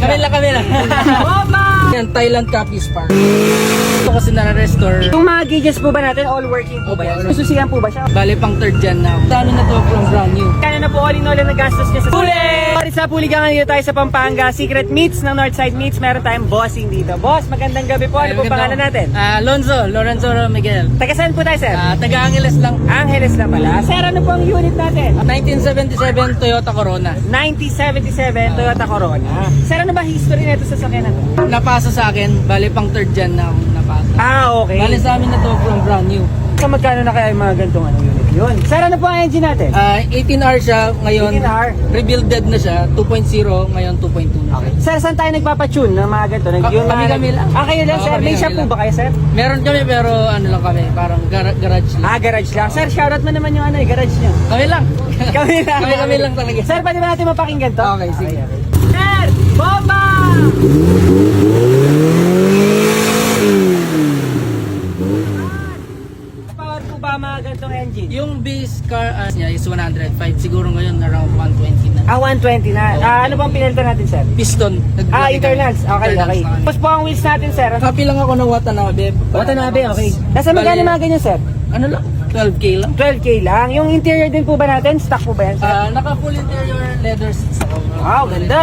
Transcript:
Kami lang. Yan, Thailand Coffee Spark. Ito kasi na-restore. Yung mga gauges po ba natin, all working po ba yan? Susiyan po ba siya? Bale, pang third gen na. Dami na to from brand new. Kaya na po all in all ang nagastos niya sa Puli! Sa Puligangan dito tayo sa Pampanga, Secret Meats ng Northside Meats. Meron tayong bossing dito. Boss, magandang gabi po. Ano po pangalan natin? Lorenzo Miguel. Taga saan po tayo, sir? Taga Angeles lang. Angeles na pala. Sir, ano po ang unit natin? 1977 Toyota Corona. 1977 Toyota Corona. Sir, ano ba history nito sa sakyan na to? Napasa sa akin, bale pang third gen na akong napasa. Okay. Bale sa amin na to from brand new. So, magkano na kaya yung mga ganitong unit yun? Sir, ano po ang engine natin? 18R siya ngayon. 18R. Rebuilded na siya, 2.0, ngayon 2.2 na. Okay. Sir, saan tayo nagpapatune ng mga ganito? Kami lang. Kayo lang, sir. May shop po ba kayo, sir? Meron kami pero ano lang kami, parang garage lang. Garage lang. Sir, shoutout mo naman yung garage niyo. Kami lang. Kami lang. kami lang talaga. Sir, pwede ba natin mapakinggan to? Okay, sige. Sir, bomba! Power po ba mga ganitong engine? Yung base car niya is 105, siguro ngayon around 120 na. 120 na. Ano bang pinalitan natin, sir? Piston. Internals. Okay. Tapos po ang wheels natin, sir. Copy lang ako ng Watanabe. Watanabe, okay. Nasa magkano mga ganyan, sir? Ano lang? 12K lang. 12K lang. Yung interior din po ba natin? Stock po ba yan, sir? Naka full interior leather seats ako. Wow, ganda.